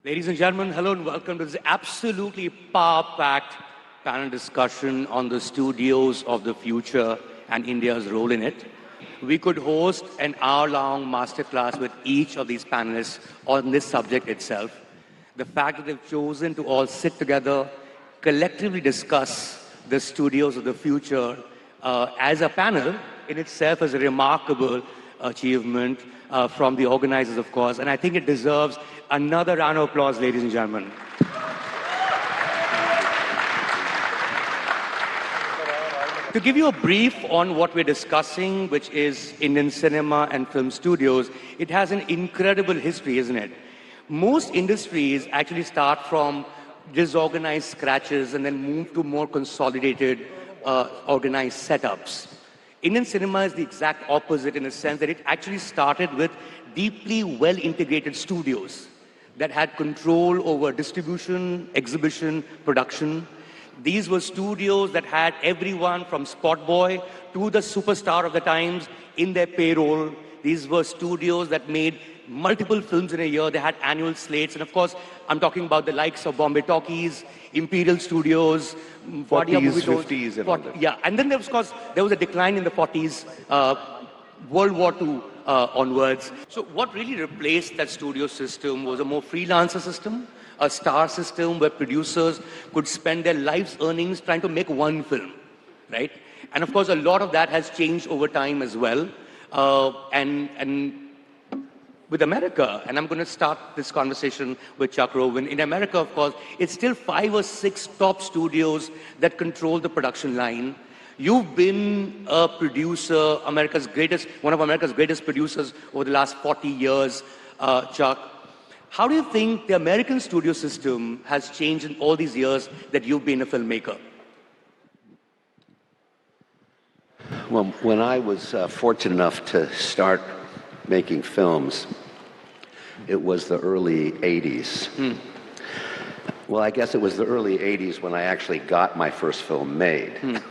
Ladies and gentlemen, hello and welcome to this absolutely power-packed panel discussion on the studios of the future and India's role in it. We could host an hour-long masterclass with each of these panelists on this subject itself. The fact that they've chosen to all sit together, collectively discuss the studios of the future as a panel in itself is a remarkable achievement from the organizers, of course, and I think it deserves another round of applause, ladies and gentlemen. To give you a brief on what we're discussing, which is Indian cinema and film studios, it has an incredible history, isn't it? Most industries actually start from disorganized scratches and then move to more consolidated, organized setups. Indian cinema is the exact opposite in the sense that it actually started with deeply well-integrated studios that had control over distribution, exhibition, production. These were studios that had everyone from spot boy to the superstar of the times in their payroll. These were studios that made multiple films in a year. They had annual slates. And of course, I'm talking about the likes of Bombay Talkies, Imperial Studios, 40s, 50s, and all that. Yeah, and then there was a decline in the 40s, World War II onwards. So what really replaced that studio system was a more freelancer system, a star system where producers could spend their life's earnings trying to make one film, right? And of course, a lot of that has changed over time as well. And with America, and I'm going to start this conversation with Chuck Roven. In America, of course, it's still 5 or 6 top studios that control the production line. You've been a producer, one of America's greatest producers over the last 40 years, Chuck. How do you think the American studio system has changed in all these years that you've been a filmmaker? Well, when I was fortunate enough to start making films, it was the early 80s. Well, I guess it was the early 80s when I actually got my first film made.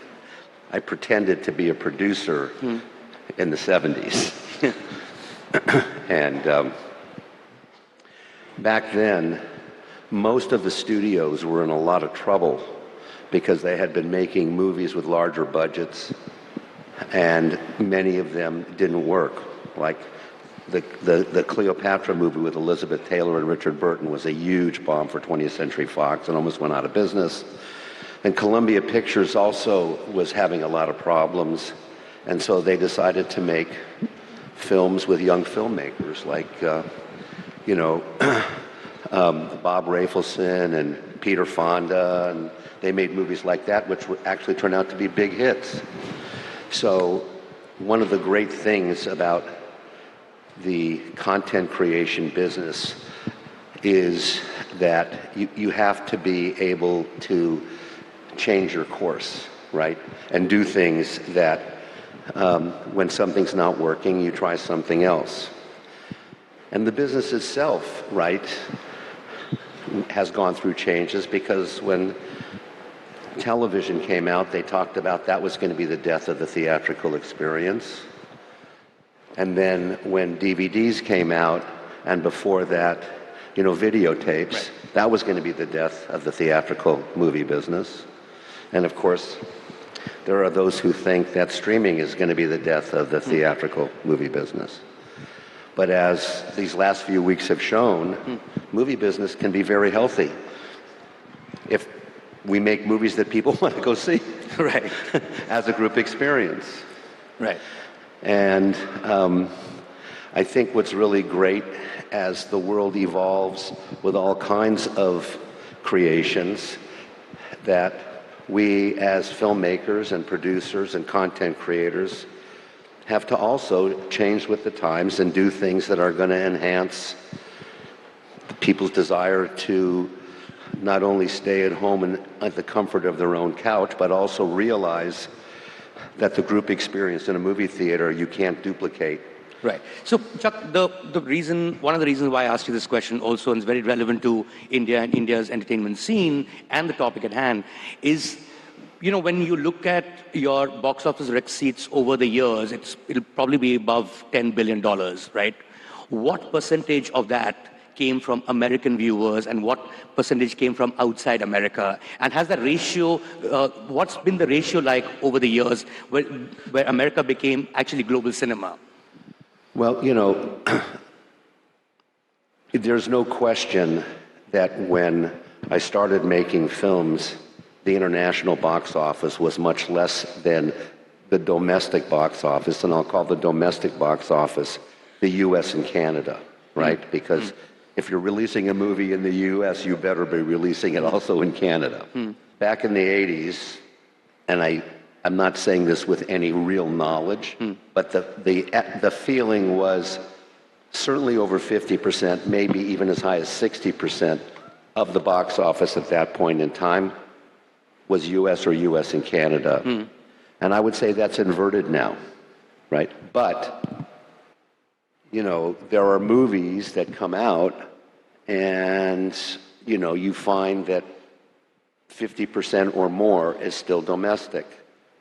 I pretended to be a producer in the 70s. And back then, most of the studios were in a lot of trouble because they had been making movies with larger budgets, and many of them didn't work. Like the Cleopatra movie with Elizabeth Taylor and Richard Burton was a huge bomb for 20th Century Fox and almost went out of business. And Columbia Pictures also was having a lot of problems, and so they decided to make films with young filmmakers like, Bob Rafelson and Peter Fonda, and they made movies like that, which actually turned out to be big hits. So one of the great things about the content creation business is that you have to be able to change your course, right? And do things that when something's not working, you try something else. And the business itself, right, has gone through changes because when television came out, they talked about that was going to be the death of the theatrical experience. And then when DVDs came out, and before that, videotapes, right, that was going to be the death of the theatrical movie business. And of course, there are those who think that streaming is going to be the death of the theatrical movie business. But as these last few weeks have shown, movie business can be very healthy if we make movies that people want to go see, right, as a group experience. Right. And I think what's really great as the world evolves with all kinds of creations, that we as filmmakers and producers and content creators have to also change with the times and do things that are going to enhance people's desire to not only stay at home and at the comfort of their own couch, but also realize that the group experience in a movie theater you can't duplicate. Right. So, Chuck, one of the reasons why I asked you this question also, and it's very relevant to India and India's entertainment scene and the topic at hand, is, when you look at your box office receipts over the years, it'll probably be above $10 billion, right? What percentage of that came from American viewers and what percentage came from outside America? And has that ratio, what's been the ratio like over the years where America became actually global cinema? Well, there's no question that when I started making films, the international box office was much less than the domestic box office, and I'll call the domestic box office the US and Canada, right? Because if you're releasing a movie in the US, you better be releasing it also in Canada. Back in the 80s, and I'm not saying this with any real knowledge, but the feeling was certainly over 50%, maybe even as high as 60% of the box office at that point in time was US or US and Canada. And I would say that's inverted now, right? But, there are movies that come out and, you find that 50% or more is still domestic.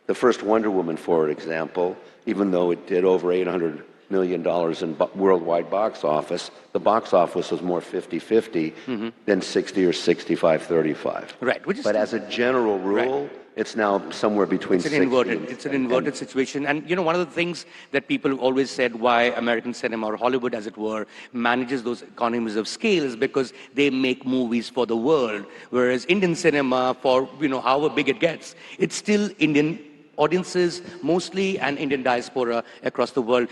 The first Wonder Woman, for example, even though it did over $800 million in worldwide box office, the box office was more 50-50 than 60 or 65-35. Right. But as a general rule, it's now somewhere between 60 It's an inverted situation. And, one of the things that people have always said why American cinema, or Hollywood as it were, manages those economies of scale is because they make movies for the world. Whereas Indian cinema, for, however big it gets, it's still Indian audiences mostly and Indian diaspora across the world.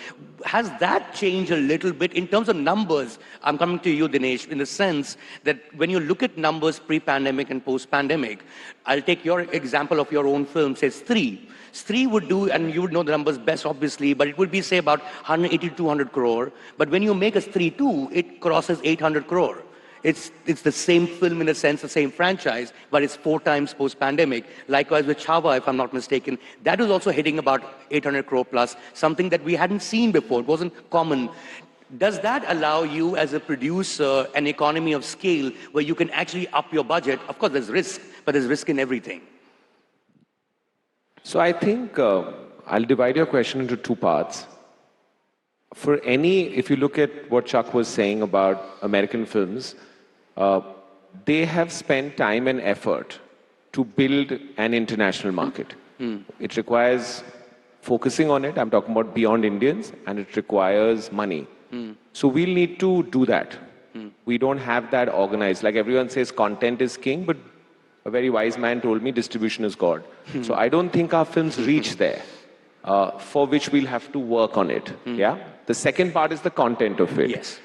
Has that changed a little bit in terms of numbers? I'm coming to you, Dinesh, in the sense that when you look at numbers pre-pandemic and post-pandemic, I'll take your example of your own film, say Stree. Stree would do, and you would know the numbers best obviously, but it would be say about 180 to 200 crore. But when you make a Stree 2, it crosses 800 crore. It's the same film in a sense, the same franchise, but it's 4 times post-pandemic. Likewise with Chhaava, if I'm not mistaken, that was also hitting about 800 crore plus, something that we hadn't seen before. It wasn't common. Does that allow you as a producer an economy of scale where you can actually up your budget? Of course, there's risk, but there's risk in everything. So I think I'll divide your question into 2 parts. If you look at what Chuck was saying about American films, they have spent time and effort to build an international market. It requires focusing on it. I'm talking about beyond Indians, and it requires money. So we'll need to do that. We don't have that organized. Like everyone says, content is king, but a very wise man told me distribution is God. So I don't think our films reach there, for which we'll have to work on it. Yeah. The second part is the content of it. Yes.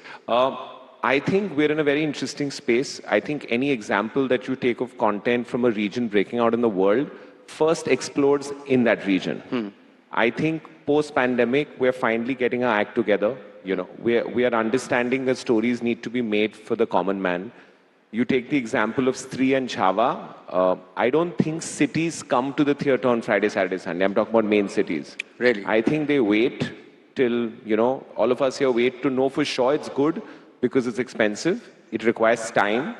I think we're in a very interesting space. I think any example that you take of content from a region breaking out in the world first explodes in that region. I think post-pandemic, we're finally getting our act together. We are understanding that stories need to be made for the common man. You take the example of Stree and Chhaava. I don't think cities come to the theater on Friday, Saturday, Sunday. I'm talking about main cities. Really? I think they wait till, all of us here wait to know for sure it's good because it's expensive. It requires time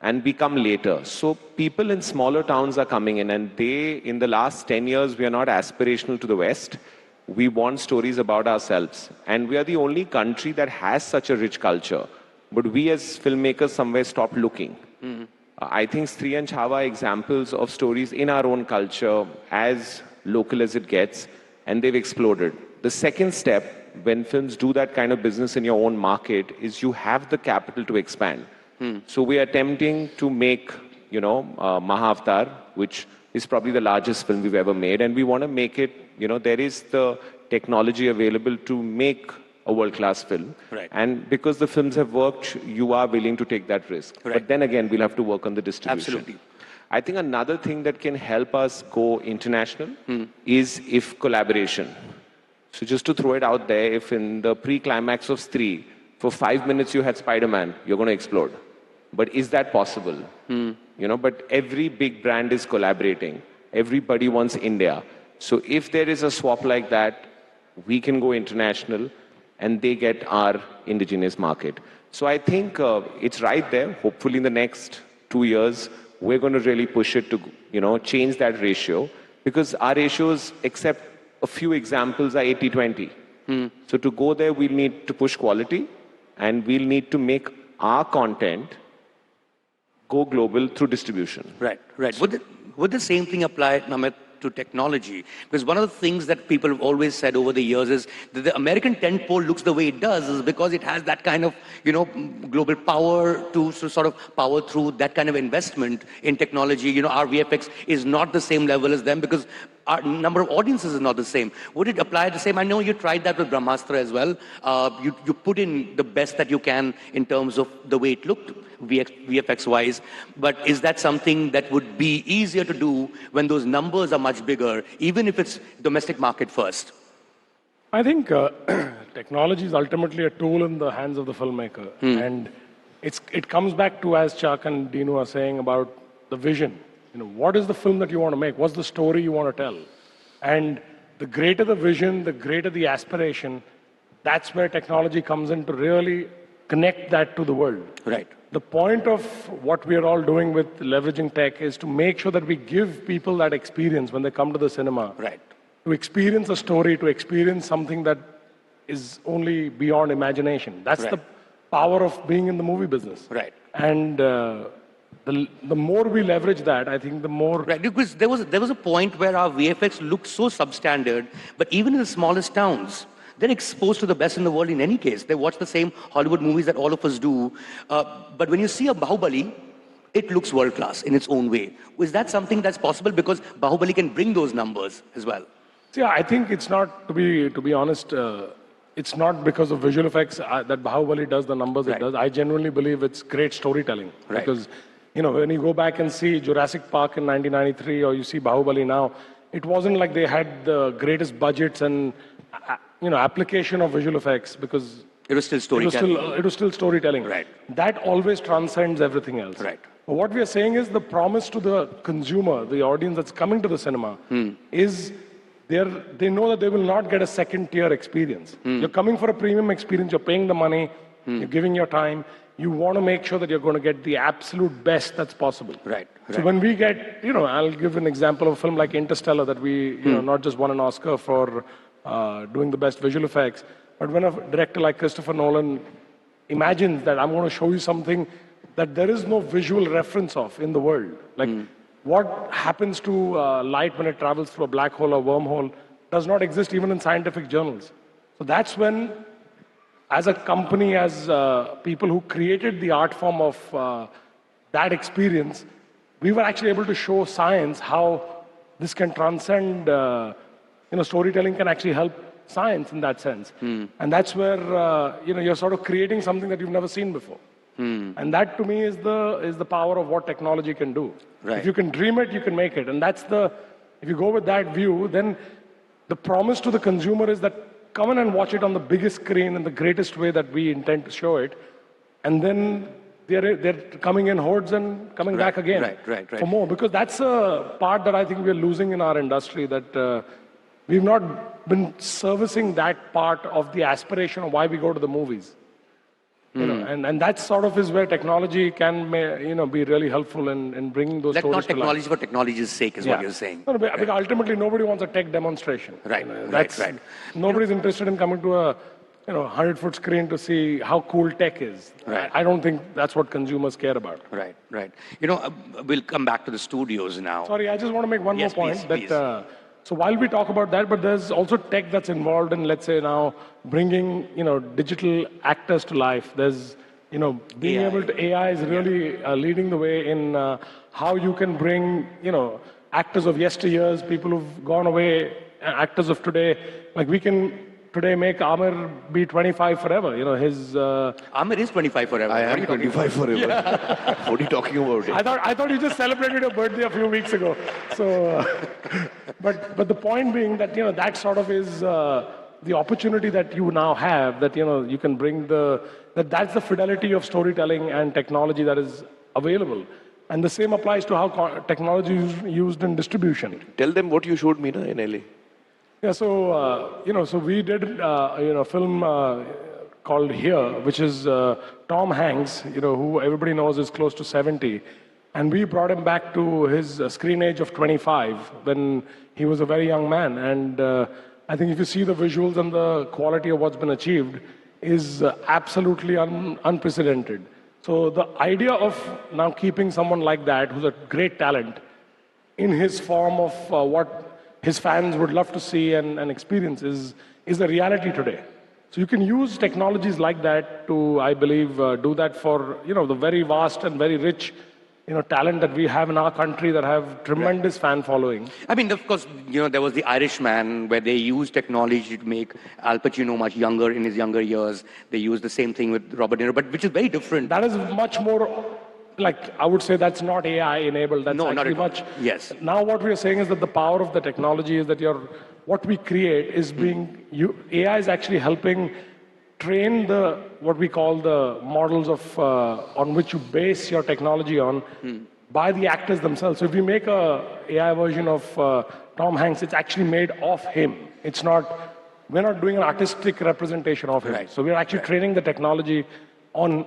and become later. So people in smaller towns are coming in, and in the last 10 years, we are not aspirational to the West. We want stories about ourselves. And we are the only country that has such a rich culture. But we as filmmakers somewhere stopped looking. I think Stree and Chhaava are examples of stories in our own culture, as local as it gets, and they've exploded. The second step, when films do that kind of business in your own market, is you have the capital to expand. So we are attempting to make, Mahavatar, which is probably the largest film we've ever made, and we want to make it, there is the technology available to make a world-class film. Right. And because the films have worked, you are willing to take that risk. Right. But then again, we'll have to work on the distribution. Absolutely. I think another thing that can help us go international is if collaboration. So just to throw it out there, if in the pre-climax of Stree, for 5 minutes you had Spider-Man, you're going to explode. But is that possible? But every big brand is collaborating. Everybody wants India. So if there is a swap like that, we can go international and they get our indigenous market. So I think it's right there. Hopefully in the next 2 years, we're going to really push it to, change that ratio, because our ratios, except a few examples, are 80-20. So to go there, we'll need to push quality, and we'll need to make our content go global through distribution. Right, right. Would the same thing apply, Namit, to technology? Because one of the things that people have always said over the years is that the American tentpole looks the way it does is because it has that kind of, global power to sort of power through that kind of investment in technology. Our VFX is not the same level as them because our number of audiences is not the same. Would it apply the same? I know you tried that with Brahmastra as well. You put in the best that you can in terms of the way it looked, VFX-wise. But is that something that would be easier to do when those numbers are much bigger, even if it's domestic market first? I think technology is ultimately a tool in the hands of the filmmaker. And it comes back to, as Chuck and Dinu are saying, about the vision. What is the film that you want to make? What's the story you want to tell? And the greater the vision, the greater the aspiration, that's where technology comes in to really connect that to the world. Right. The point of what we are all doing with leveraging tech is to make sure that we give people that experience when they come to the cinema. Right. To experience a story, to experience something that is only beyond imagination. That's Right. the power of being in the movie business. Right. And the more we leverage that, I think the more... Right, because there was a point where our VFX looked so substandard, but even in the smallest towns, they're exposed to the best in the world in any case. They watch the same Hollywood movies that all of us do. But when you see a Bahubali, it looks world-class in its own way. Is that something that's possible? Because Bahubali can bring those numbers as well. See, I think it's not, to be honest, it's not because of visual effects that Bahubali does the numbers Right. it does. I genuinely believe it's great storytelling. Right. Because, when you go back and see Jurassic Park in 1993 or you see Bahubali now, it wasn't like they had the greatest budgets and, application of visual effects because It was still storytelling. it was still storytelling. Right. That always transcends everything else. Right. But what we are saying is the promise to the consumer, the audience that's coming to the cinema, is they know that they will not get a second-tier experience. You're coming for a premium experience. You're paying the money. You're giving your time. You want to make sure that you're going to get the absolute best that's possible. Right. So when we get, I'll give an example of a film like Interstellar that we, not just won an Oscar for doing the best visual effects, but when a director like Christopher Nolan imagines that I'm going to show you something that there is no visual reference of in the world, like what happens to light when it travels through a black hole or wormhole does not exist even in scientific journals. So that's when, as a company, as people who created the art form of that experience, we were actually able to show science how this can transcend, storytelling can actually help science in that sense. And that's where, you're sort of creating something that you've never seen before. And that to me is the power of what technology can do. Right. If you can dream it, you can make it. And if you go with that view, then the promise to the consumer is that come in and watch it on the biggest screen in the greatest way that we intend to show it. And then they're coming in hordes and coming back again right. for more. Because that's a part that I think we're losing in our industry, that we've not been servicing that part of the aspiration of why we go to the movies. And that sort of is where technology can, be really helpful in bringing those Like stories not to life. technology for technology's sake is what you're saying. No, because ultimately nobody wants a tech demonstration. Right, right. Nobody's interested in coming to a 100-foot screen to see how cool tech is. Right. I don't think that's what consumers care about. Right. We'll come back to the studios now. Sorry, I just want to make one Yes, more point. please. So while we talk about that, but there's also tech that's involved in, let's say now, bringing, digital actors to life. There's, being AI. able to, AI is really leading the way in how you can bring, actors of yesteryears, people who've gone away, actors of today. Like we can today make Amir be 25 forever. Amir is 25 forever. I What are am you talking 25 forever. What are you talking about? I thought you just celebrated your birthday a few weeks ago. So, but the point being that that sort of is the opportunity that you now have. That you can bring that's the fidelity of storytelling and technology that is available. And the same applies to how technology is used in distribution. Tell them what you showed me in LA. Yeah, so so we did a film called Here, which is Tom Hanks, who everybody knows is close to 70, and we brought him back to his screen age of 25 when he was a very young man. And I think if you see the visuals and the quality of what's been achieved, is absolutely unprecedented. So the idea of now keeping someone like that, who's a great talent, in his form of what his fans would love to see and experience is a reality today. So you can use technologies like that to, I believe, do that for the very vast and very rich talent that we have in our country that have tremendous fan following. I mean, of course, there was The Irishman where they used technology to make Al Pacino much younger in his younger years. They used the same thing with Robert De Niro, but which is very different. That is much more, like, I would say that's not AI enabled. That's No, not actually at all. much. Yes. Now what we are saying is that the power of the technology is that what we create is AI is actually helping train what we call the models of on which you base your technology on by the actors themselves. So if we make a AI version of Tom Hanks, it's actually made of him. We're not doing an artistic representation of him. Right. So we're actually training the technology on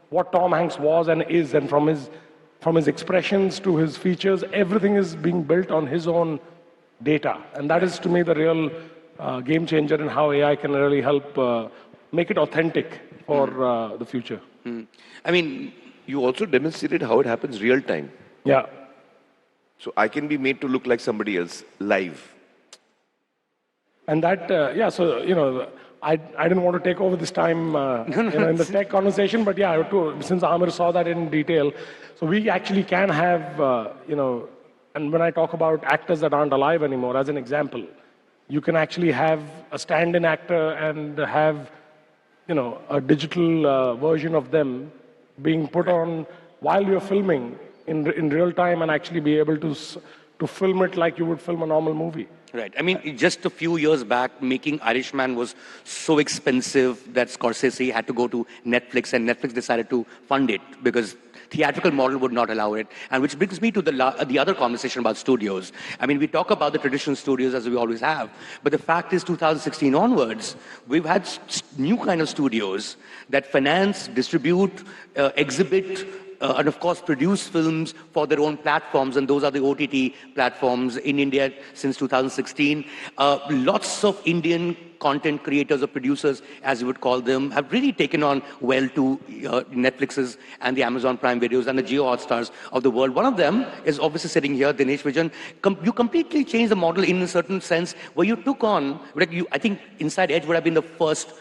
what Tom Hanks was and is, and from his expressions to his features, everything is being built on his own data. And that is, to me, the real game changer in how AI can really help make it authentic for the future. I mean, You also demonstrated how it happens real time. Yeah. So I can be made to look like somebody else live. And that, I didn't want to take over this time in the tech conversation, but yeah, since Amir saw that in detail, so we actually can have, and when I talk about actors that aren't alive anymore, as an example, you can actually have a stand-in actor and have, a digital version of them being put on while you're filming in real time and actually be able to film it like you would film a normal movie. right. I mean, just a few years back, making Irishman was so expensive that Scorsese had to go to Netflix, and Netflix decided to fund it because theatrical model would not allow it. And which brings me to the other conversation about studios. I mean, we talk about the traditional studios as we always have, but the fact is 2016 onwards, we've had new kind of studios that finance, distribute, exhibit, and of course produce films for their own platforms, and those are the OTT platforms in India since 2016. Lots of Indian content creators or producers, as you would call them, have really taken on well to Netflix's and the Amazon Prime Videos and the Jio Hotstars of the world. One of them is obviously sitting here, Dinesh Vijan. You completely changed the model in a certain sense where you took on, I think Inside Edge would have been the first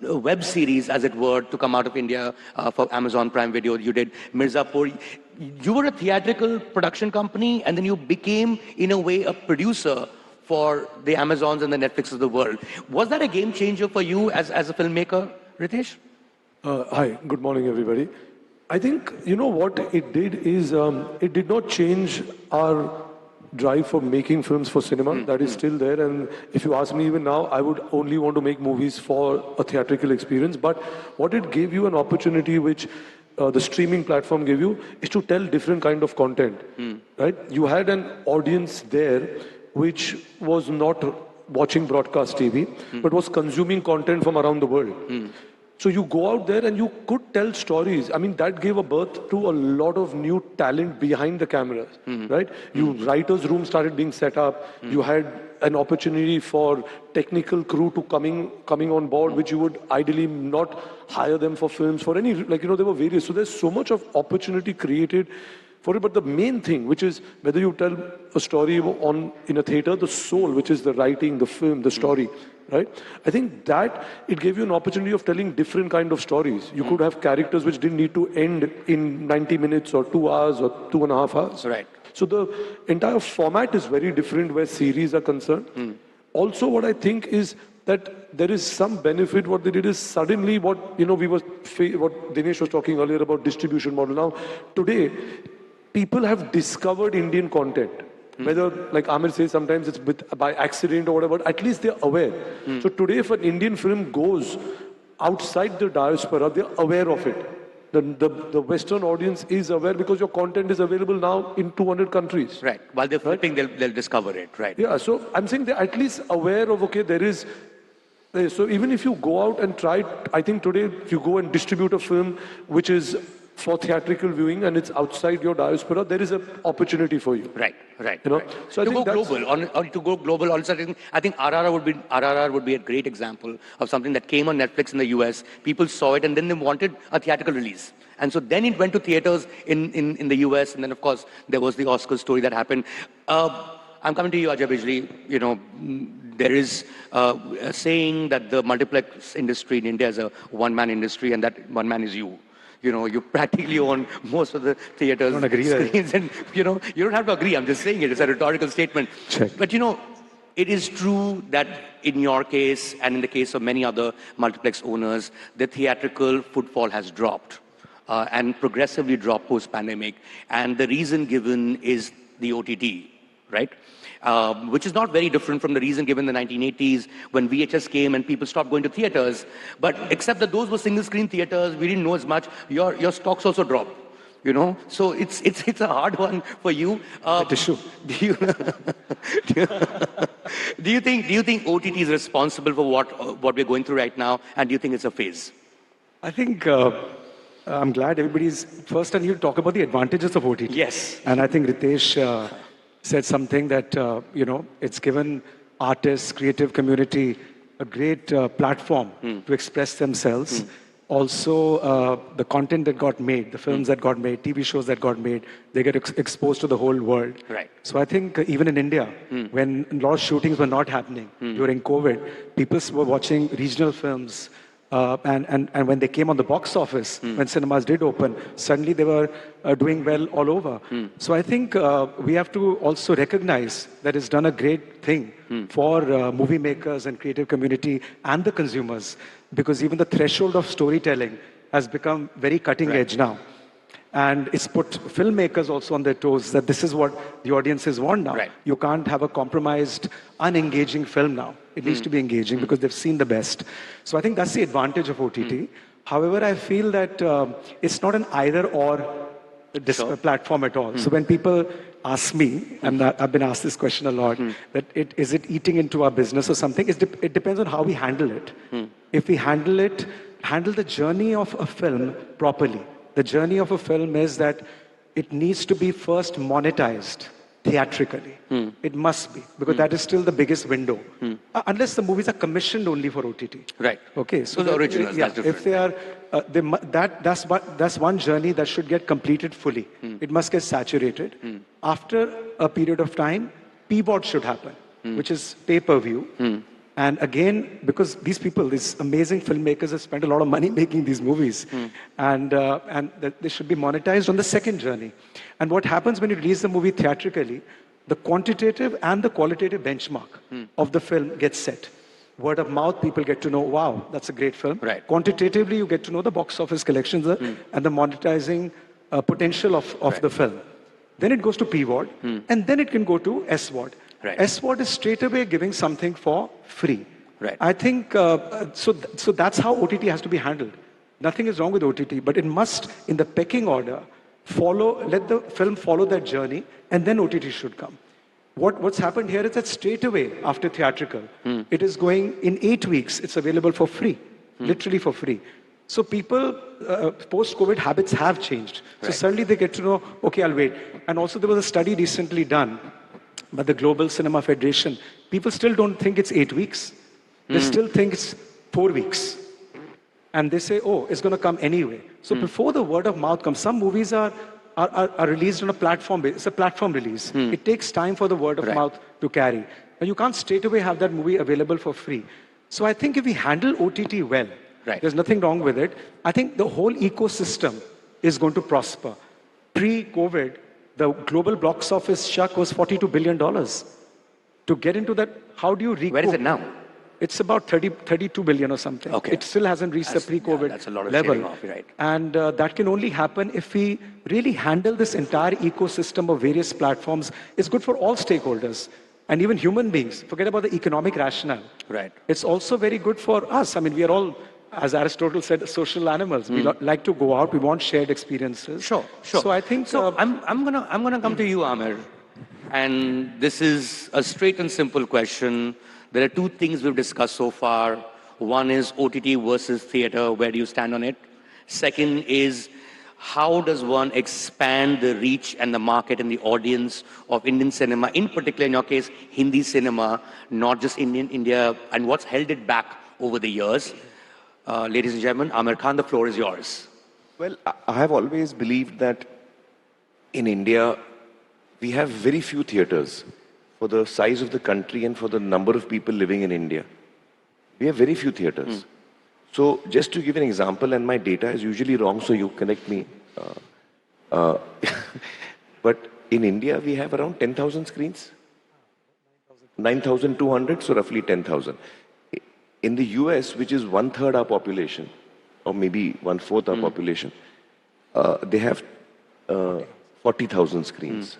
web series, as it were, to come out of India for Amazon Prime Video. You did Mirzapur. You were a theatrical production company, and then you became, in a way, a producer for the Amazons and the Netflix of the world. Was that a game changer for you as a filmmaker, Ritesh? Hi, good morning, everybody. I think, what it did is, it did not change our drive for making films for cinema. That is still there. And if you ask me even now, I would only want to make movies for a theatrical experience. But what it gave you an opportunity which the streaming platform gave you is to tell different kind of content, right? You had an audience there which was not watching broadcast TV, but was consuming content from around the world. So you go out there and you could tell stories. I mean, that gave a birth to a lot of new talent behind the cameras, right? Writers' rooms started being set up. You had an opportunity for technical crew to coming on board, which you would ideally not hire them for films, for any, there were various. So there's so much of opportunity created for it. But the main thing, which is whether you tell a story in a theater, the soul, which is the writing, the film, the story, right? I think that it gave you an opportunity of telling different kind of stories. You could have characters which didn't need to end in 90 minutes or 2 hours or 2.5 hours. Right. So the entire format is very different where series are concerned. Also, what I think is that there is some benefit. What they did is suddenly what Dinesh was talking earlier about distribution model. Now, today, people have discovered Indian content. Whether, like Amir says, sometimes it's by accident or whatever, at least they're aware. So today, if an Indian film goes outside the diaspora, they're aware of it. The Western audience is aware because your content is available now in 200 countries. Right. While they're flipping, they'll discover it. Right. Yeah, so I'm saying they're at least aware of, okay, there is... So even if you go out and try, I think today, if you go and distribute a film which is for theatrical viewing and it's outside your diaspora, there is an opportunity for you. Right. You know, Right. so I to think go that's- global, to go global, also I think RRR would be a great example of something that came on Netflix in the US. People saw it and then they wanted a theatrical release. And so then it went to theaters in the US, and then of course there was the Oscar story that happened. I'm coming to you, Ajay Bijli. You know, there is a saying that the multiplex industry in India is a one-man industry, and that one man is you. You know, you practically own most of the theaters don't agree with screens, and you know, you don't have to agree. I'm just saying it. It's a rhetorical statement. Check. But you know, it is true that in your case and in the case of many other multiplex owners, the theatrical footfall has dropped and progressively dropped post-pandemic. And the reason given is the OTT, right? Which is not very different from the reason given in the 1980s when VHS came and people stopped going to theaters. But except that those were single-screen theaters, we didn't know as much. Your stocks also dropped. You know, so it's a hard one for you. Tissue. Do you think OTT is responsible for what we're going through right now, and do you think it's a phase? I think I'm glad everybody's first. I need to talk about the advantages of OTT. Yes. And I think Ritesh said something that it's given artists, creative community a great platform to express themselves. Also, the content that got made, the films that got made, TV shows that got made, they get exposed to the whole world. Right. So I think even in India, when a lot of shootings were not happening during COVID, people were watching regional films. And when they came on the box office, when cinemas did open, suddenly they were doing well all over. So I think we have to also recognize that it's done a great thing for movie makers and creative community and the consumers, because even the threshold of storytelling has become very cutting edge now. And it's put filmmakers also on their toes that this is what the audiences want now. Right. You can't have a compromised, unengaging film now. It needs to be engaging because they've seen the best. So I think that's the advantage of OTT. However, I feel that it's not an either-or platform at all. So when people ask me, and I've been asked this question a lot, that is it eating into our business or something? It depends on how we handle it. If we handle the journey of a film properly. The journey of a film is that it needs to be first monetized theatrically. It must be, because that is still the biggest window. Unless the movies are commissioned only for OTT. Right. Okay. So the originals, that's different. If they are, that's one journey that should get completed fully. It must get saturated. After a period of time, PVOD should happen, which is pay-per-view. And again, because these people, these amazing filmmakers have spent a lot of money making these movies, and they should be monetized on the second journey. And what happens when you release the movie theatrically, the quantitative and the qualitative benchmark of the film gets set. Word of mouth, people get to know, wow, that's a great film. Right. Quantitatively, you get to know the box office collections and the monetizing potential of the film. Then it goes to PVOD, and then it can go to SVOD. Right. SVOD is straight away giving something for free. Right. I think, so that's how OTT has to be handled. Nothing is wrong with OTT, but it must, in the pecking order, let the film follow that journey, and then OTT should come. What's happened here is that straight away after theatrical, it is going, in 8 weeks, it's available for free, literally for free. So people, post-COVID habits have changed. So suddenly they get to know, okay, I'll wait. And also there was a study recently done by the Global Cinema Federation. People still don't think it's 8 weeks. They still think it's 4 weeks. And they say, oh, it's going to come anyway. So before the word of mouth comes, some movies are released on a platform. It's a platform release. It takes time for the word of mouth to carry. And you can't straight away have that movie available for free. So I think if we handle OTT well, there's nothing wrong with it. I think the whole ecosystem is going to prosper. Pre-COVID, the global box office chuck was $42 billion. To get into that, how do you recoup? Where is it now? It's about 32 billion or something. Okay. It still hasn't reached the pre-COVID that's a lot of level. shaving off, right. And that can only happen if we really handle this entire ecosystem of various platforms. It's good for all stakeholders and even human beings. Forget about the economic rationale. Right. It's also very good for us. I mean, we are all, as Aristotle said, social animals. We like to go out. We want shared experiences. Sure. So I think... So I'm gonna come to you, Amir. And this is a straight and simple question. There are two things we've discussed so far. One is OTT versus theater. Where do you stand on it? Second is, how does one expand the reach and the market and the audience of Indian cinema, in particular, in your case, Hindi cinema, not just Indian India, and what's held it back over the years? Ladies and gentlemen, Amir Khan, the floor is yours. Well, I have always believed that in India, we have very few theaters for the size of the country and for the number of people living in India. We have very few theaters. So just to give an example, and my data is usually wrong, so you correct me. But in India, we have around 10,000 screens. 9,200, so roughly 10,000. In the US, which is 1/3 our population, or maybe 1/4 our population, they have 40,000 screens.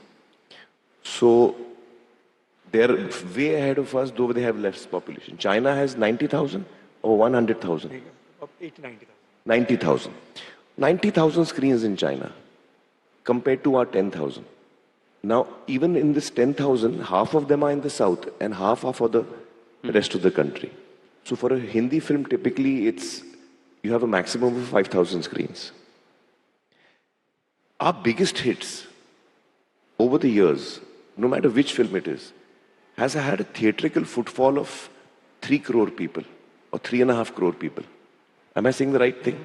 So they're way ahead of us, though they have less population. China has 90,000 or 100,000? 90,000. 90,000 screens in China compared to our 10,000. Now, even in this 10,000, half of them are in the south and half are for the rest of the country. So for a Hindi film, typically you have a maximum of 5,000 screens. Our biggest hits over the years, no matter which film it is, has had a theatrical footfall of 3 crore people or 3.5 crore people. Am I saying the right thing?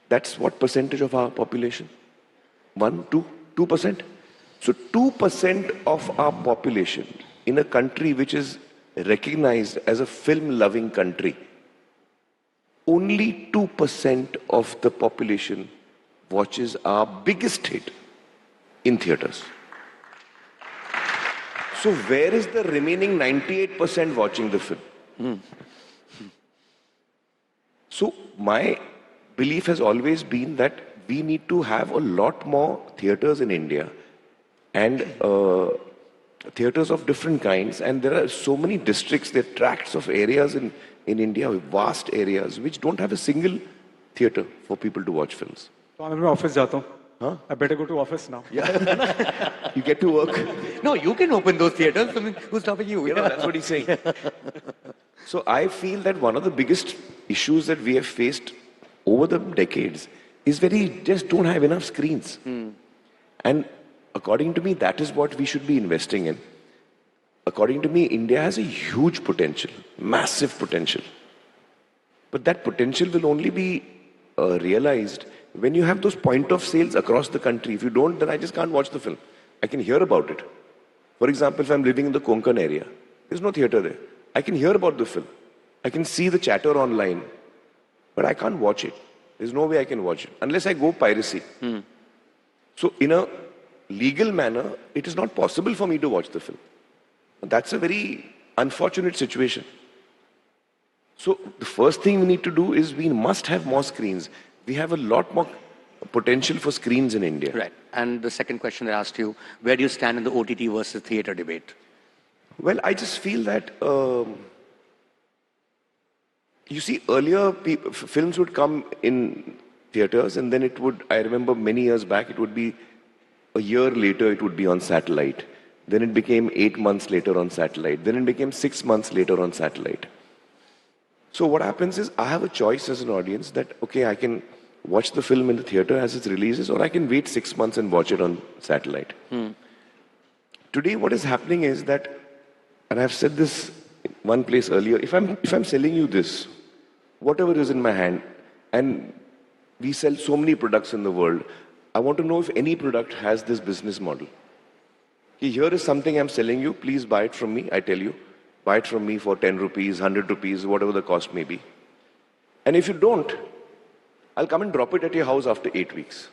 That's what percentage of our population? 1, 2, 2%? So 2% of our population in a country which is recognized as a film-loving country, only 2% of the population watches our biggest hit in theaters. So where is the remaining 98% watching the film? So my belief has always been that we need to have a lot more theaters in India and theaters of different kinds. And there are so many districts, there are tracts of areas in India, vast areas, which don't have a single theater for people to watch films. So I'm in my office जाता हूँ. Huh? I better go to office now. Yeah. You get to work. No, you can open those theaters. I mean, who's stopping you? You know, that's what he's saying. So I feel that one of the biggest issues that we have faced over the decades is just don't have enough screens. And according to me, that is what we should be investing in. According to me, India has a huge potential, massive potential. But that potential will only be realized when you have those point of sales across the country. If you don't, then I just can't watch the film. I can hear about it. For example, if I'm living in the Konkan area, there's no theater there. I can hear about the film. I can see the chatter online, but I can't watch it. There's no way I can watch it unless I go piracy. So in a legal manner, it is not possible for me to watch the film. That's a very unfortunate situation. So the first thing we need to do is we must have more screens. We have a lot more potential for screens in India. Right. And the second question I asked you, where do you stand in the OTT versus theater debate? Well, I just feel that, you see, earlier films would come in theaters and then it would, I remember many years back, it would be a year later, it would be on satellite. Then it became 8 months later on satellite. Then it became 6 months later on satellite. So what happens is I have a choice as an audience that, okay, I can watch the film in the theater as it releases, or I can wait 6 months and watch it on satellite. Today, what is happening is that, and I've said this in one place earlier, if I'm selling you this, whatever is in my hand, and we sell so many products in the world, I want to know if any product has this business model. Here is something I'm selling you, please buy it from me, I tell you. Buy it from me for 10 rupees, 100 rupees, whatever the cost may be. And if you don't, I'll come and drop it at your house after 8 weeks.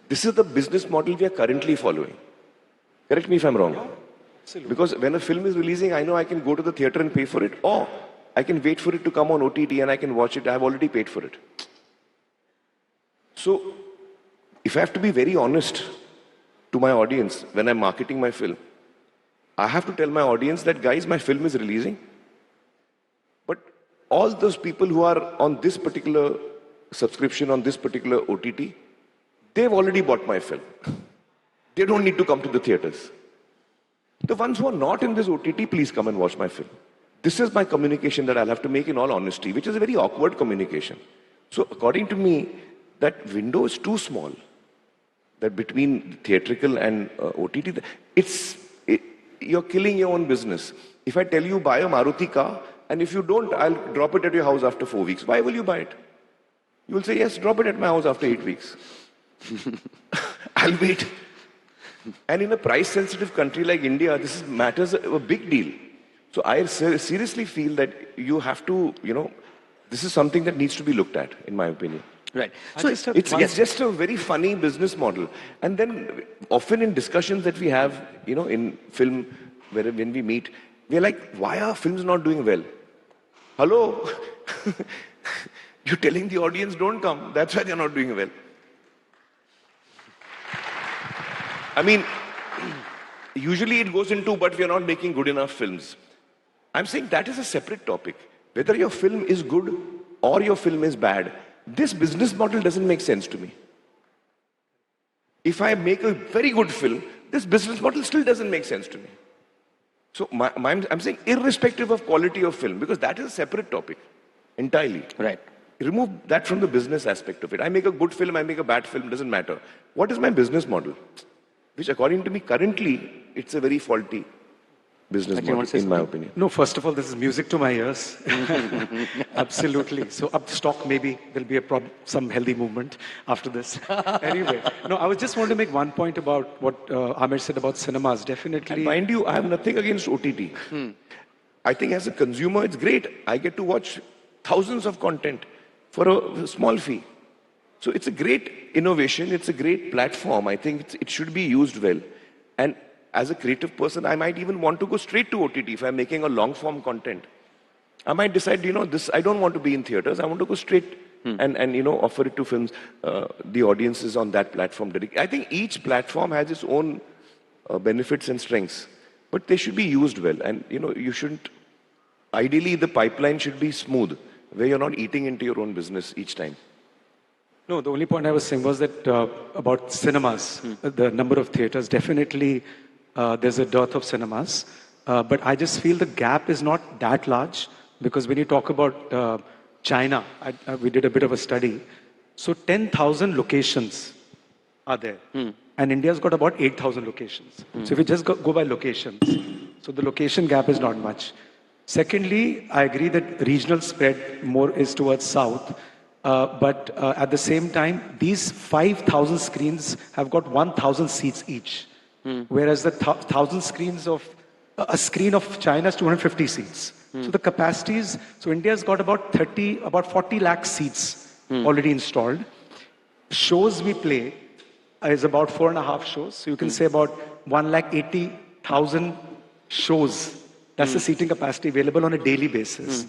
This is the business model we are currently following. Correct me if I'm wrong. Because when a film is releasing, I know I can go to the theater and pay for it, or I can wait for it to come on OTT and I can watch it. I've already paid for it. So, if I have to be very honest to my audience when I'm marketing my film, I have to tell my audience that, guys, my film is releasing. But all those people who are on this particular subscription, on this particular OTT, they've already bought my film. They don't need to come to the theaters. The ones who are not in this OTT, please come and watch my film. This is my communication that I'll have to make in all honesty, which is a very awkward communication. So according to me, that window is too small. That between theatrical and OTT, you're killing your own business. If I tell you buy a Maruti car, and if you don't, I'll drop it at your house after 4 weeks. Why will you buy it? You will say, yes, drop it at my house after 8 weeks. I'll wait. And in a price-sensitive country like India, this matters a big deal. So I seriously feel that you have to, this is something that needs to be looked at, in my opinion. Right. So It's just a very funny business model. And then often in discussions that we have, in film, when we meet, we're like, why are films not doing well? Hello? You're telling the audience don't come. That's why they're not doing well. I mean, usually it goes into, but we're not making good enough films. I'm saying that is a separate topic. Whether your film is good or your film is bad, this business model doesn't make sense to me. If I make a very good film, this business model still doesn't make sense to me. So I'm saying irrespective of quality of film, because that is a separate topic entirely. Right. Remove that from the business aspect of it. I make a good film, I make a bad film, doesn't matter. What is my business model? Which according to me, currently, it's a very faulty business model, in my opinion. No, first of all, this is music to my ears. Absolutely. So up stock, maybe there'll be some healthy movement after this. Anyway, no, I was just want to make one point about what Amir said about cinemas. Definitely. And mind you, I have nothing against OTT. I think as a consumer, it's great. I get to watch thousands of content for a small fee. So it's a great innovation. It's a great platform. I think it should be used well. And as a creative person, I might even want to go straight to OTT if I'm making a long-form content. I might decide, this I don't want to be in theaters. I want to go straight and offer it to films, the audiences on that platform. I think each platform has its own benefits and strengths, but they should be used well. And you shouldn't. Ideally, the pipeline should be smooth, where you're not eating into your own business each time. No, the only point I was saying was that about cinemas, the number of theaters, definitely there's a dearth of cinemas. But I just feel the gap is not that large, because when you talk about China, we did a bit of a study. So 10,000 locations are there. And India's got about 8,000 locations. So if you just go by locations, so the location gap is not much. Secondly, I agree that regional spread more is towards south. But at the same time, these 5,000 screens have got 1,000 seats each. Whereas the 1,000 screens of a screen of China is 250 seats. So the capacities, so India's got about 40 lakh seats already installed. Shows we play is about 4.5 shows. So you can say about 1,80,000 shows. That's the seating capacity available on a daily basis.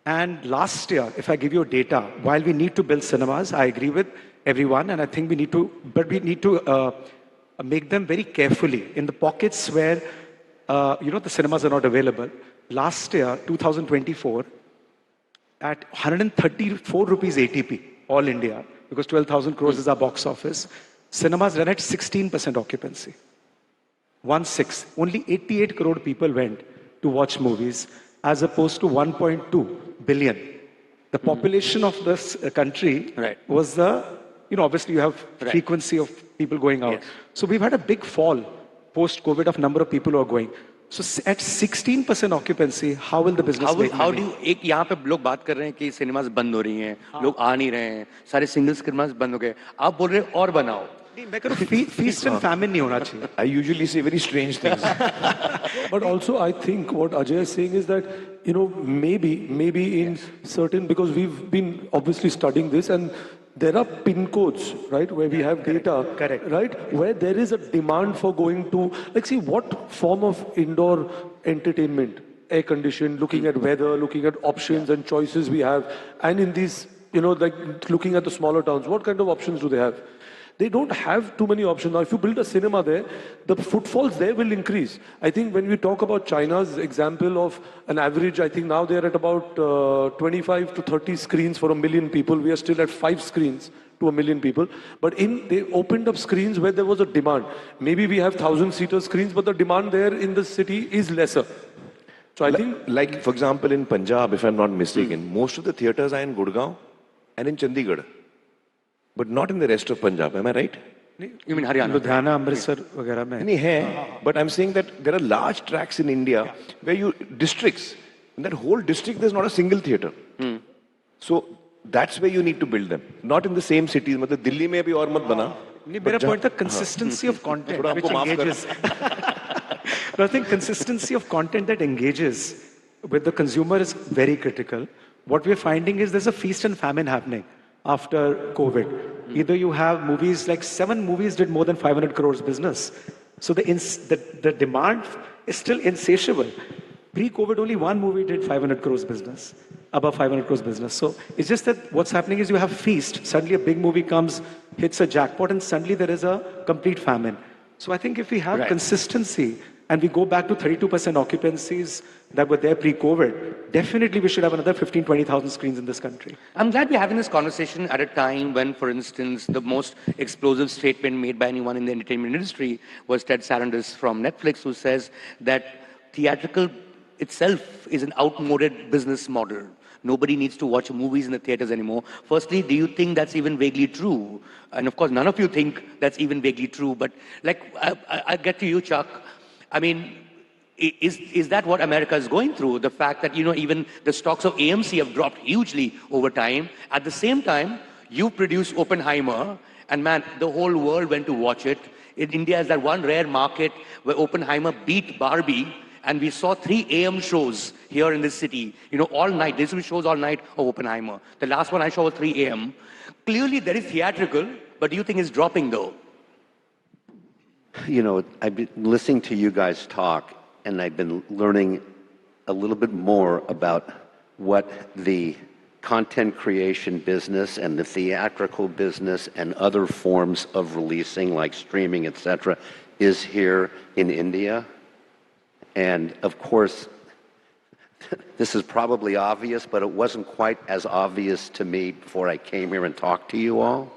And last year, if I give you data, while we need to build cinemas, I agree with everyone, and I think we need to make them very carefully in the pockets where, the cinemas are not available. Last year, 2024, at 134 rupees ATP, all India, because 12,000 crores is our box office, cinemas ran at 16% occupancy. 1/6. Only 88 crore people went to watch movies, as opposed to 1.2 billion. The population of this country was obviously you have frequency of people going out. Yes. So we've had a big fall post-COVID of number of people who are going. So at 16% occupancy, how will the business make how money? do you, यहाँ पे लोग बात कर रहे हैं कि cinemas बंद हो रही हैं, लोग आ नहीं रहे हैं, सारे सिंगल सिनेमास बंद हो गए, आप बोल रहे हैं और बनाओ. नहीं, मैं कह रहा हूँ feast and famine नहीं होना चाहिए. I usually say very strange things. But also, I think what Ajay is saying is that, maybe in certain, because we've been obviously studying this, and there are pin codes, right, where we have data, right, where there is a demand for going to, see, what form of indoor entertainment, air conditioned, looking at weather, looking at options and choices we have, and in these, looking at the smaller towns, what kind of options do they have? They don't have too many options. Now, if you build a cinema there, the footfalls there will increase. I think when we talk about China's example of an average, I think now they're at about 25 to 30 screens for 1 million people. We are still at 5 screens to 1 million people. But they opened up screens where there was a demand. Maybe we have 1,000-seater screens, but the demand there in the city is lesser. So I think... Like, for example, in Punjab, if I'm not mistaken, most of the theaters are in Gurgaon and in Chandigarh. but not in the rest of Punjab. Am I right? You mean Haryana? Ludhiana Amritsar वगैरह में नहीं है, but I'm saying that there are large tracts in India where you districts. In that whole district, there's not a single theater. So that's where you need to build them, not in the same cities. मतलब दिल्ली में भी और मत बना. नहीं, मेरा point था consistency of content थोड़ा which हमको माफ करना. engages. But I think consistency of content that engages with the consumer is very critical. What we're finding is there's a feast and famine happening after COVID. Either you have movies like 7 movies did more than 500 crores business. So the demand is still insatiable. Pre-COVID, only 1 movie did 500 crores business, above 500 crores business. So it's just that what's happening is you have feast. Suddenly a big movie comes, hits a jackpot, and suddenly there is a complete famine. So I think if we have consistency and we go back to 32% occupancies that were there pre-COVID, definitely we should have another 15, 20,000 screens in this country. I'm glad we're having this conversation at a time when, for instance, the most explosive statement made by anyone in the entertainment industry was Ted Sarandos from Netflix, who says that theatrical itself is an outmoded business model. Nobody needs to watch movies in the theaters anymore. Firstly, do you think that's even vaguely true? And of course, none of you think that's even vaguely true. But like, I get to you, Chuck. I mean, is that what America is going through? The fact that, even the stocks of AMC have dropped hugely over time. At the same time, you produced Oppenheimer, and man, the whole world went to watch it. In India is that one rare market where Oppenheimer beat Barbie, and we saw 3 AM shows here in this city. All night. There used to be shows all night of Oppenheimer. The last one I saw was 3 AM. Clearly, there is theatrical, but do you think it's dropping though? I've been listening to you guys talk, and I've been learning a little bit more about what the content creation business and the theatrical business and other forms of releasing, like streaming, etc., is here in India. And of course, this is probably obvious, but it wasn't quite as obvious to me before I came here and talked to you all.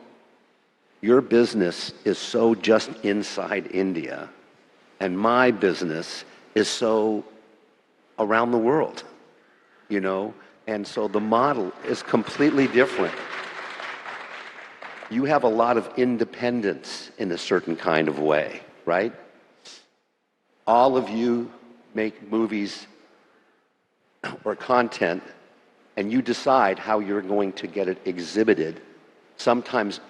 Your business is so just inside India, and my business is so around the world, and so the model is completely different. You have a lot of independence in a certain kind of way, right? All of you make movies or content, and you decide how you're going to get it exhibited, sometimes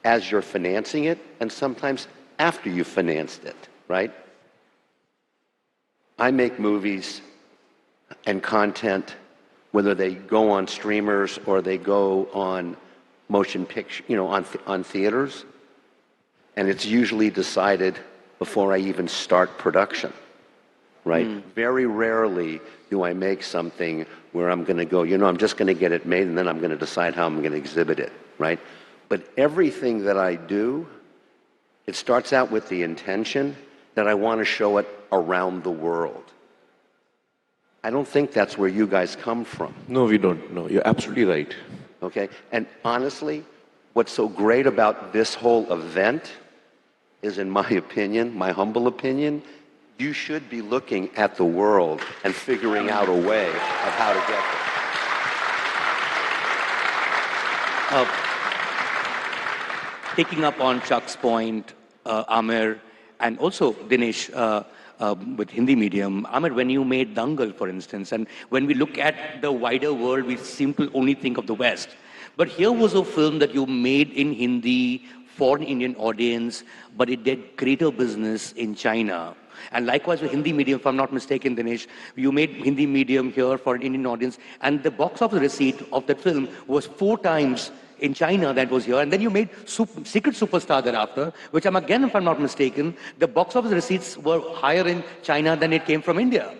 as you're financing it, and sometimes after you've financed it, right? I make movies and content, whether they go on streamers or they go on motion picture, on theaters, and it's usually decided before I even start production, right? Very rarely do I make something where I'm going to go, I'm just going to get it made and then I'm going to decide how I'm going to exhibit it, right? But everything that I do, it starts out with the intention that I want to show it around the world. I don't think that's where you guys come from. No, we don't. No, you're absolutely right. Okay? And honestly, what's so great about this whole event is, in my opinion, my humble opinion, you should be looking at the world and figuring out a way of how to get there. Picking up on Chuck's point, Amir, and also Dinesh, with Hindi medium. Amir, when you made Dangal, for instance, and when we look at the wider world, we seem to only think of the West. But here was a film that you made in Hindi for an Indian audience, but it did greater business in China. And likewise with Hindi medium, if I'm not mistaken, Dinesh, you made Hindi medium here for an Indian audience, and the box office receipt of that film was 4 times in China that was here. And then you made Secret Superstar thereafter, which again, if I'm not mistaken, the box office receipts were higher in China than it came from India.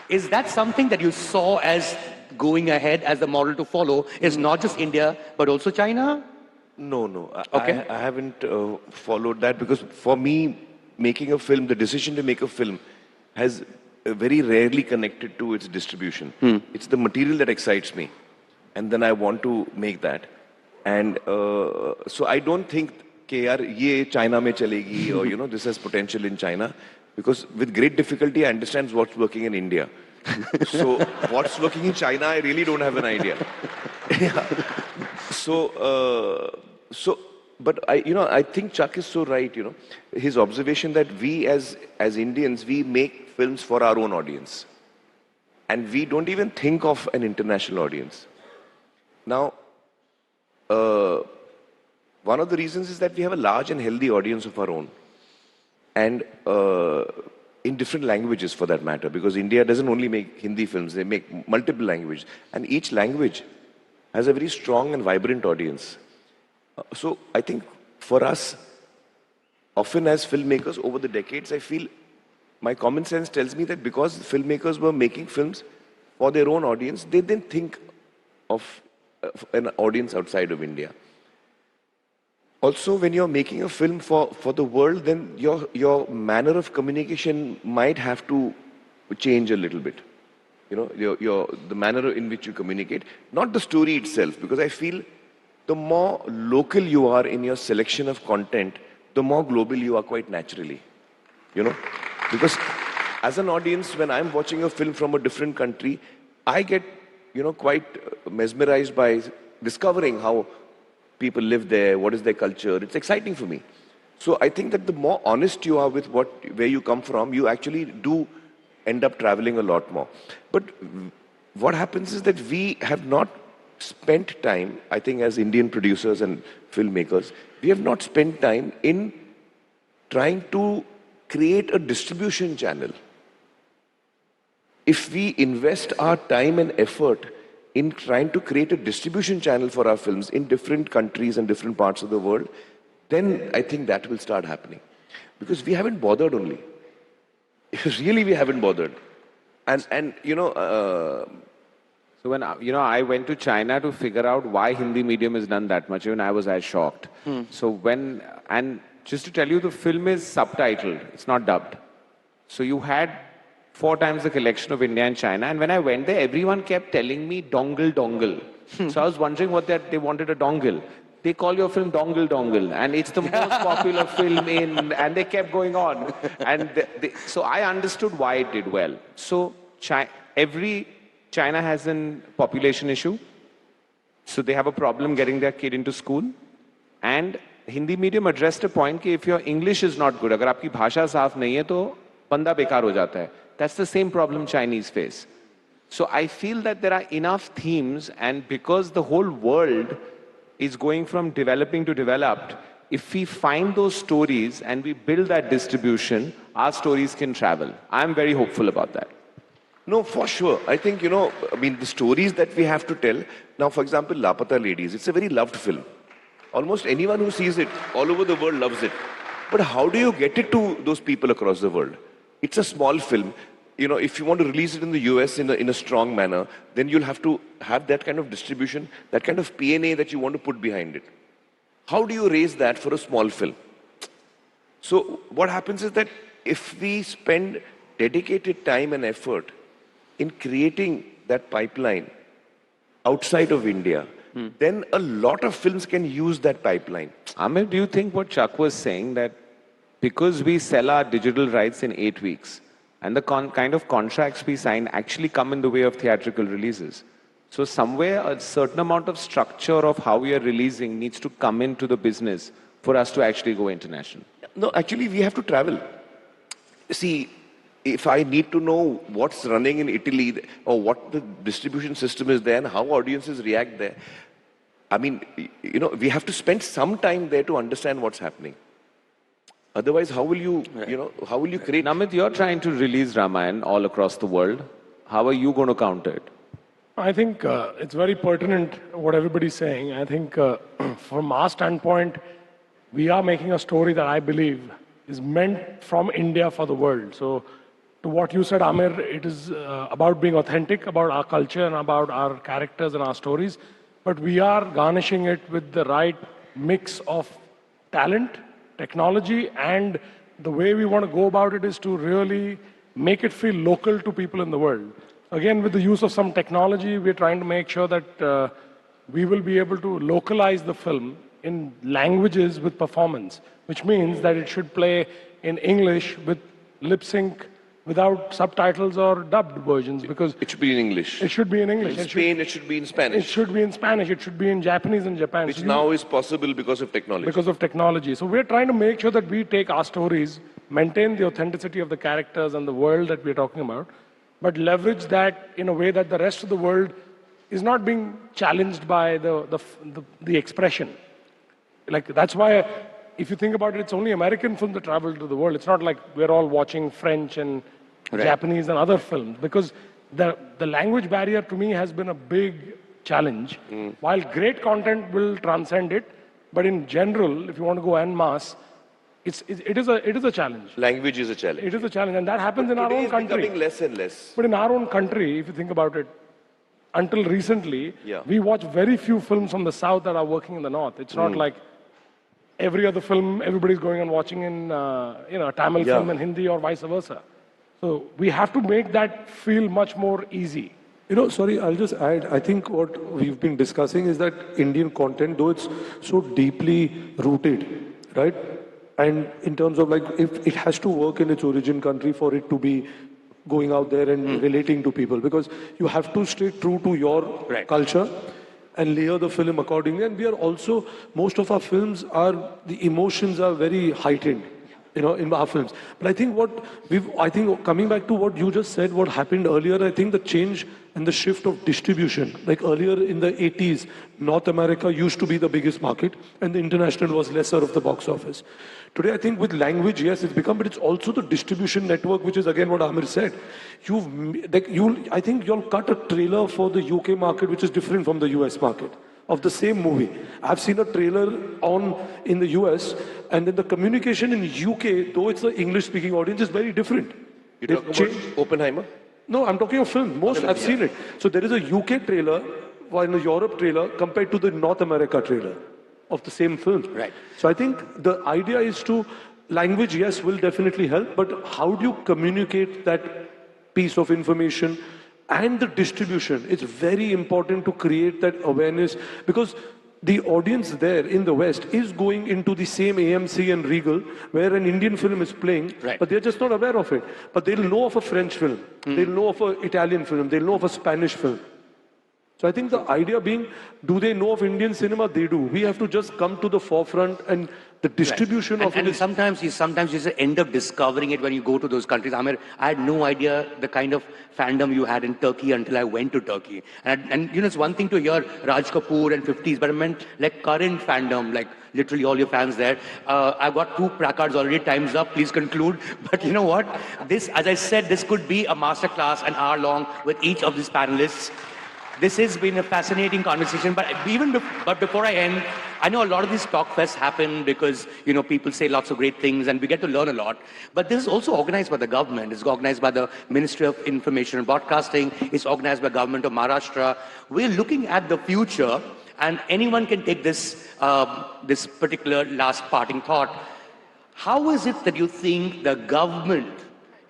Is that something that you saw as going ahead as the model to follow, is not just India, but also China? No. Okay. I haven't followed that, because for me, making a film, the decision to make a film has very rarely connected to its distribution. It's the material that excites me, and then I want to make that. And so I don't think कि यार ये China में चलेगी, or this has potential in China, because with great difficulty I understand what's working in India. So what's working in China, I really don't have an idea. Yeah. But I think Chuck is so right. His observation that we as Indians, we make films for our own audience, and we don't even think of an international audience. Now, one of the reasons is that we have a large and healthy audience of our own, and in different languages for that matter, because India doesn't only make Hindi films; they make multiple languages, and each language has a very strong and vibrant audience. So I think for us, often as filmmakers over the decades, I feel my common sense tells me that because filmmakers were making films for their own audience, they didn't think of an audience outside of India. Also, when you're making a film for the world, then your manner of communication might have to change a little bit. The manner in which you communicate, not the story itself, because I feel the more local you are in your selection of content, the more global you are quite naturally. Because as an audience, when I'm watching a film from a different country, I get, quite mesmerized by discovering how people live there, what is their culture. It's exciting for me. So I think that the more honest you are with where you come from, you actually do end up traveling a lot more. But what happens is that we have not spent time, I think as Indian producers and filmmakers, we have not spent time in trying to create a distribution channel. If we invest our time and effort in trying to create a distribution channel for our films in different countries and different parts of the world, then I think that will start happening. Because we haven't bothered only. Really, we haven't bothered. So when I went to China to figure out why Hindi medium is done that much, even I was as shocked. So just to tell you, the film is subtitled, it's not dubbed. So you had 4 times the collection of India and China, and when I went there, everyone kept telling me dongle, dongle. So I was wondering what they wanted a dongle. They call your film Dongle Dongle, and it's the most popular film and they kept going on. And so I understood why it did well. So China has a population issue, so they have a problem getting their kid into school. And Hindi medium addressed a point that if your English is not good, अगर आपकी भाषा साफ नहीं है तो बंदा बेकार हो जाता है. That's the same problem Chinese face. So I feel that there are enough themes, and because the whole world is going from developing to developed, if we find those stories and we build that distribution, our stories can travel. I'm very hopeful about that. No, for sure. I think, the stories that we have to tell. Now, for example, Lapata Ladies, it's a very loved film. Almost anyone who sees it all over the world loves it. But how do you get it to those people across the world? It's a small film. If you want to release it in the US in a strong manner, then you'll have to have that kind of distribution, that kind of P&A that you want to put behind it. How do you raise that for a small film? So what happens is that if we spend dedicated time and effort in creating that pipeline outside of India, then a lot of films can use that pipeline. Amir, do you think what Chuck was saying, that because we sell our digital rights in 8 weeks, and the kind of contracts we sign actually come in the way of theatrical releases. So somewhere a certain amount of structure of how we are releasing needs to come into the business for us to actually go international. No, actually we have to travel. See, if I need to know what's running in Italy or what the distribution system is there and how audiences react there, we have to spend some time there to understand what's happening. Otherwise, how will you create... Namit, you're trying to release Ramayana all across the world. How are you going to counter it? I think it's very pertinent what everybody's saying. I think from our standpoint, we are making a story that I believe is meant from India for the world. So to what you said, Amir, it is about being authentic, about our culture and about our characters and our stories. But we are garnishing it with the right mix of talent, technology, and the way we want to go about it is to really make it feel local to people in the world. Again, with the use of some technology, we're trying to make sure that we will be able to localize the film in languages with performance, which means that it should play in English with lip sync without subtitles or dubbed versions because It should be in English. it should be in English. In Spain, it should be in It Spanish, should be in Spanish. It should be in Japanese in Japan. which So now is possible because of technology. because of technology. So we're trying to make sure that we take our stories, maintain the authenticity of the characters and the world that we're talking about, but leverage that in a way that the rest of the world is not being challenged by the expression. Like that's why, if you think about it, it's only American films that travel to the world. It's not like we're all watching French and Japanese and other films because the language barrier to me has been a big challenge. While great content will transcend it, but in general, if you want to go en masse, it is a challenge. Language is a challenge. It is a challenge, and that happens in our Today own it's country. becoming less and less. But in our own country, if you think about it, until recently, Yeah. we watch very few films from the south that are working in the north. It's not like every other film everybody's going and watching in a Tamil Yeah. film in Hindi or vice versa. So we have to make that feel much more easy. Sorry, I'll just add. I think what we've been discussing is that Indian content, though it's so deeply rooted, right? And in terms of like, if it has to work in its origin country for it to be going out there and relating to people, because you have to stay true to your culture and layer the film accordingly. And we are also, most of our films the emotions are very heightened. In our films. But I think coming back to what you just said, what happened earlier, I think the change and the shift of distribution, like earlier in the 80s, North America used to be the biggest market and the international was lesser of the box office. Today, I think with language, yes, it's become, but it's also the distribution network, which is again what Amir said. I think you'll cut a trailer for the UK market, which is different from the US market, of the same movie. I've seen a trailer in the US, and then the communication in UK, though it's the English-speaking audience, is very different. You talk about Oppenheimer? No, I'm talking of film. I've seen it. So there is a UK trailer and a Europe trailer compared to the North America trailer of the same film. Right. So I think the idea is language, yes, will definitely help, but how do you communicate that piece of information and the distribution? It's very important to create that awareness because the audience there in the West is going into the same AMC and Regal where an Indian film is playing, but they're just not aware of it. But they'll know of a French film, they'll know of an Italian film, they'll know of a Spanish film. So I think the idea being, do they know of Indian cinema? They do. We have to just come to the forefront and the distribution of it. And sometimes you just end up discovering it when you go to those countries. I had no idea the kind of fandom you had in Turkey until I went to Turkey. And it's one thing to hear Raj Kapoor and 50s, but I meant like current fandom, like literally all your fans there. I've got 2 placards already. Time's up. Please conclude. But you know what? This, as I said, this could be a masterclass, an hour long with each of these panelists. This has been a fascinating conversation, but before I end, I know a lot of these talk fests happen because, people say lots of great things and we get to learn a lot. But this is also organized by the government. It's organized by the Ministry of Information and Broadcasting. It's organized by the government of Maharashtra. We're looking at the future, and anyone can take this particular last parting thought. How is it that you think the government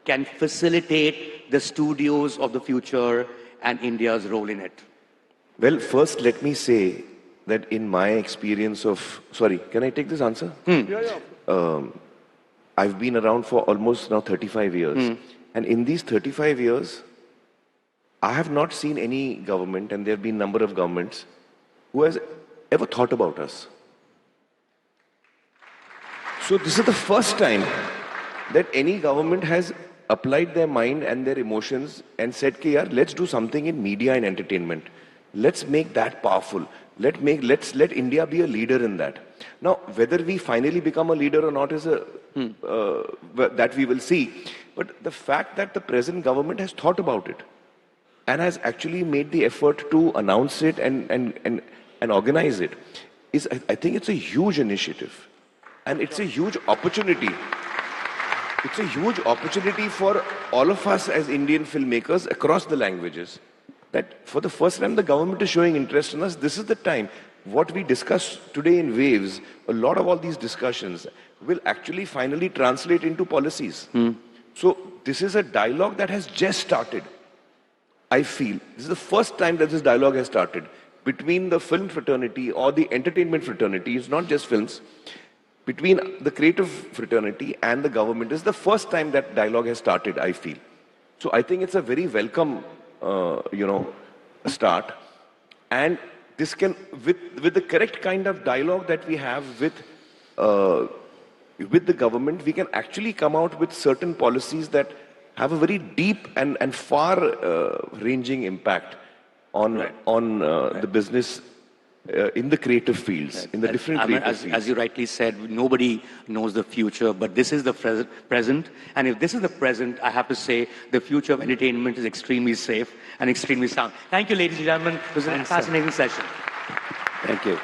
can facilitate the studios of the future and India's role in it? Well, first let me say that in my experience of... Sorry, can I take this answer? I've been around for almost now 35 years. And in these 35 years, I have not seen any government, and there have been a number of governments, who has ever thought about us. So this is the first time that any government has applied their mind and their emotions and said, let's do something in media and entertainment. Let's make that powerful. Let's let India be a leader in that. Now, whether we finally become a leader or not is that we will see. But the fact that the present government has thought about it and has actually made the effort to announce it and organize it I think it's a huge initiative. And it's a huge opportunity. It's a huge opportunity for all of us as Indian filmmakers across the languages, that for the first time the government is showing interest in us. This is the time. What we discuss today in Waves, a lot of all these discussions will actually finally translate into policies. So this is a dialogue that has just started. I feel this is the first time that this dialogue has started between the film fraternity or the entertainment fraternity. It's not just films. between the creative fraternity and the government is the first time that dialogue has started, I feel. So I think it's a very welcome, start. And this can, with the correct kind of dialogue that we have with the government, we can actually come out with certain policies that have a very deep and far-ranging impact on the business in the creative fields, in the different creative fields. As you rightly said, nobody knows the future, but this is the present. And if this is the present, I have to say the future of entertainment is extremely safe and extremely sound. Thank you, ladies and gentlemen. It was a fascinating session. Thank you.